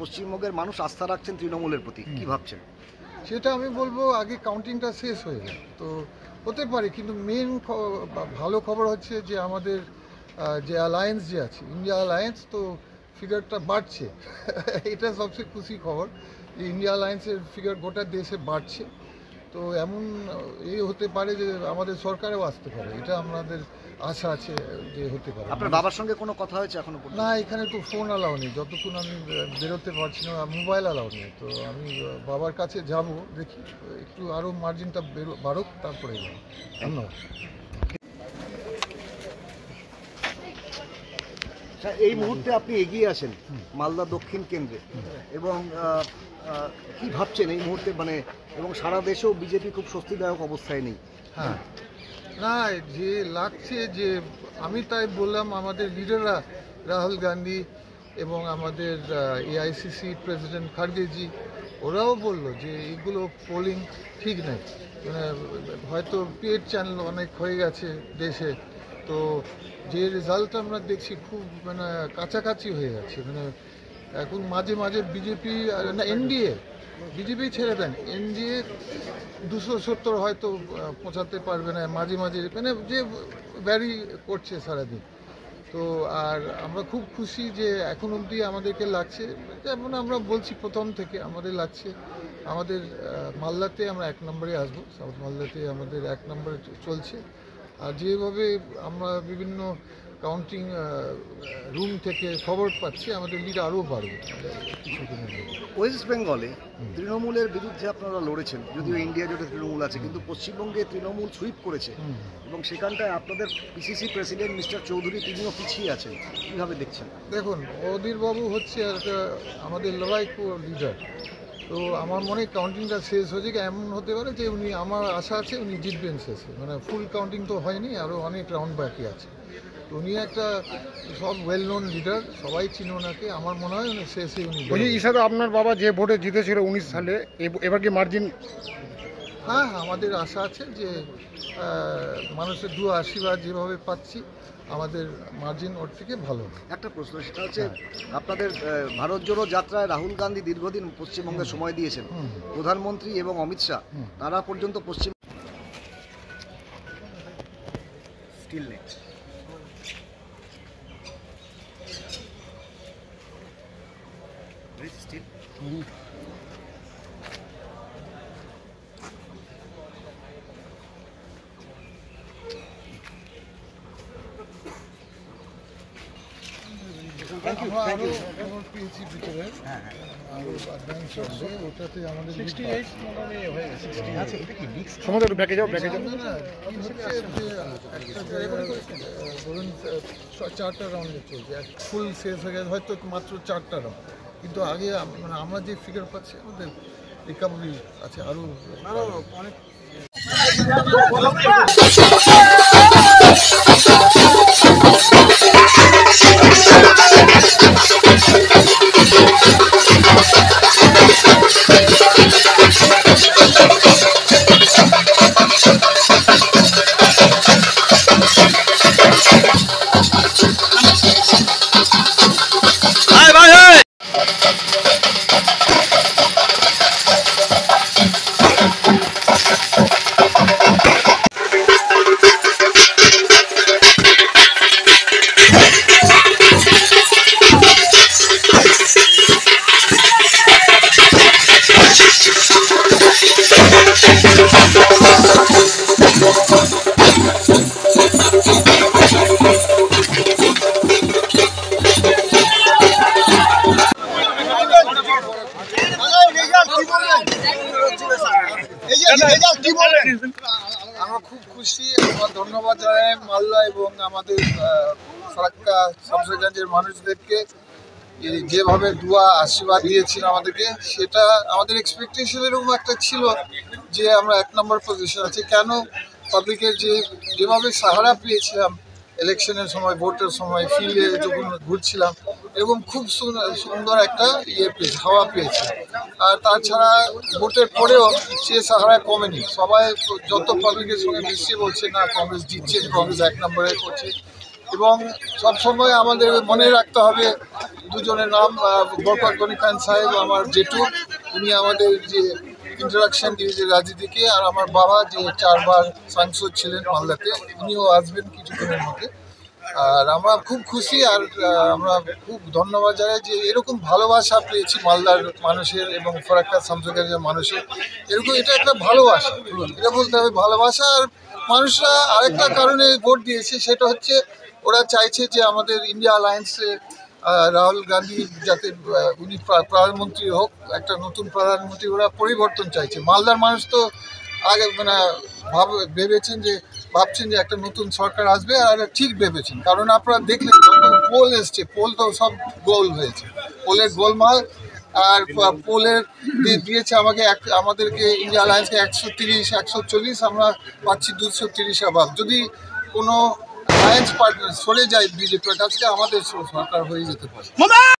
পশ্চিমবঙ্গের মানুষ আস্থা রাখছেন তৃণমূলের প্রতি, কি ভাবছেন? সেটা আমি বলবো আগে কাউন্টিংটা শেষ হয়ে যায় তো হতে পারে, কিন্তু মেন ভালো খবর হচ্ছে যে আমাদের যে অ্যালায়েন্স যে আছে, ইন্ডিয়া অ্যালায়েন্স, তো ফিগারটা বাড়ছে। এটা সবচেয়ে খুশি খবর যে ইন্ডিয়া অ্যালায়েন্সের ফিগার গোটা দেশে বাড়ছে। তো এমন এই হতে পারে যে আমাদের সরকারেও আসতে পারে, এটা আমাদের আশা আছে যে হতে পারে। আপনার বাবার সঙ্গে কোনো কথা হয়েছে এখনো পর্যন্ত? না, এখানে তো ফোন অ্যালাউ নেই, যতক্ষণ আমি বেরোতে পারছি না, মোবাইল অ্যালাউ নেই। তো আমি বাবার কাছে যাব, দেখি একটু আরও মার্জিনটা বাড়ুক, তারপরে যাব। ধন্যবাদ। এই মুহূর্তে আপনি এগিয়ে আছেন মালদা দক্ষিণ কেন্দ্রে, এবং কি ভাবছেন এই মুহূর্তে, মানে এবং সারা দেশেও বিজেপি খুব স্বস্তিদায়ক অবস্থায় নেই? হ্যাঁ, না, যে লাগছে যে আমি তাই বললাম, আমাদের লিডাররা রাহুল গান্ধী এবং আমাদের এআইসিসি প্রেসিডেন্ট খার্গেজি, ওরাও বললো যে এইগুলো পোলিং ঠিক নেই, মানে হয়তো পেড চ্যানেল অনেক হয়ে গেছে দেশে। তো যে রেজাল্ট আমরা দেখছি খুব মানে কাছাকাছি হয়ে যাচ্ছে, মানে এখন মাঝে মাঝে বিজেপি না এনডিএ, বিজেপি ছেড়ে দেন, এনডিএ 270 হয়তো পৌঁছাতে পারবে না, মাঝে মাঝে মানে যে ভ্যারি করছে সারাদিন। তো আর আমরা খুব খুশি যে এখন অবধি আমাদেরকে লাগছে, যেমন আমরা বলছি প্রথম থেকে আমাদের লাগছে আমাদের মালদাতে আমরা 1 নম্বরে আসবো, সাউথ মালদাতে আমাদের 1 নম্বরে চলছে। আর যেভাবে আমরা বিভিন্ন কাউন্টিং রুম থেকে খবর পাচ্ছি, আমাদের লিড আরও বাড়বে কিছুদিনের মধ্যে। ওয়েস্ট বেঙ্গলে তৃণমূলের বিরুদ্ধে আপনারা লড়েছেন, যদিও ইন্ডিয়া জোটে তৃণমূল আছে, কিন্তু পশ্চিমবঙ্গে তৃণমূল সুইপ করেছে, এবং সেখানটায় আপনাদের পিসিসি প্রেসিডেন্ট মিস্টার চৌধুরী তিনিও পিছিয়ে আছেন, কীভাবে দেখছেন? দেখুন, অধীরবাবু হচ্ছে একটা আমাদের লড়াইকো লিডার। তো আমার মনে হয় কাউন্টিংটা শেষ হয়েছে, এমন হতে পারে যে উনি, আমার আশা আছে উনি জিতবেন শেষে, মানে ফুল কাউন্টিং তো হয়নি, আরও অনেক রাউন্ড বাকি আছে। তো উনি একটা সব ওয়েল নোন লিডার, সবাই চিনে ওনাকে, আমার মনে হয় উনি শেষে উনি। হিসাবে আপনার বাবা যে ভোটে জিতেছিল 19 সালে, এবার কি মার্জিন? হ্যাঁ, আমাদের আশা আছে যে মানুষের দু আশীর্বাদ যেভাবে পাচ্ছি, আমাদের মার্জিন ওর থেকে ভালো। একটা প্রশ্ন, সেটা হচ্ছে আপনাদের ভারত জোড়ো যাত্রায় রাহুল গান্ধী দীর্ঘদিন পশ্চিমবঙ্গে সময় দিয়েছেন, প্রধানমন্ত্রী এবং অমিত শাহ তারা পর্যন্ত পশ্চিম স্টিল নেই। পেয়েছি ভিতরে আরো অ্যাডভান্স আছে, ওটাতে আমাদের 68 হয়ে গেছে। সময় একটু ব্যাকে যাও, ব্যাকে যাও। না, কি হচ্ছে যে একটা জায়গায় ধরুন 4টা রাউন্ডে চলছে, এক ফুল শেষ হয়ে গেছে, হয়তো মাত্র 4টা রাউন্ড, কিন্তু আগে মানে আমরা যে ফিগার পাচ্ছি আমাদের রিকভারি আছে আরও অনেক। আমরা খুব খুশি, আমার ধন্যবাদ জানাই মালদা এবং আমাদের ফারাক্কা শামসেরগঞ্জের মানুষদেরকে, যেভাবে দুয়া আশীর্বাদ দিয়েছিল আমাদেরকে, সেটা আমাদের এক্সপেকটেশন এরকম একটা ছিল যে আমরা 1 নম্বর পজিশন আছি। কেন পাবলিকের যেভাবে সাহারা পেয়েছিলাম ইলেকশনের সময়, ভোটের সময়, ফিল্ডে যখন ঘুরছিলাম, এরকম খুব সুন্দর একটা পেয়েছি, হাওয়া পেয়েছি। আর তাছাড়া ভোটের পরেও সে সাহারা কমেনি, সবাই যত পাবলিকের সঙ্গে মিশিয়ে বলছে না কংগ্রেস জিতছে, কংগ্রেস 1 নম্বরে করছে। এবং সবসময় আমাদের মনে রাখতে হবে দুজনের নাম, বরকত গনি খান সাহেব আমার জেঠু, উনি আমাদের যে ইন্টারাকশন দিয়েছে রাজনীতিকে, আর আমার বাবা যে 4 বার সাংসদ ছিলেন মালদাতে, উনিও আসবেন কিছুক্ষণের মধ্যে। আর আমরা খুব খুশি, আর আমরা খুব ধন্যবাদ জানাই যে এরকম ভালোবাসা পেয়েছি মালদার মানুষের এবং ফরাক্কা শামসুগাজের মানুষের। এরকম এটা একটা ভালোবাসা, এটা বলতে হবে ভালোবাসা। আর মানুষরা আরেকটা কারণে ভোট দিয়েছে, সেটা হচ্ছে ওরা চাইছে যে আমাদের ইন্ডিয়া অ্যালায়েন্সে রাহুল গান্ধী যাতে উনি প্রধানমন্ত্রী হোক, একটা নতুন প্রধানমন্ত্রী, ওরা পরিবর্তন চাইছে। মালদার মানুষ তো আগে মানে ভাবছেন যে একটা নতুন সরকার আসবে, আর ঠিক ভেবেছেন, কারণ আপনারা দেখলেন যত পোল এসছে, পোল তো সব গোল হয়েছে, পোলের গোলমাল। আর পোলের দিয়েছে আমাদেরকে ইন্ডিয়া অ্যালায়েন্সকে 130, 140, আমরা পাচ্ছি 230 অ্যাবাভ। যদি কোনো অ্যালায়েন্স পার্টনার সরে যায় বিজেপির কাছে, আমাদের সরকার হয়ে যেতে পারে।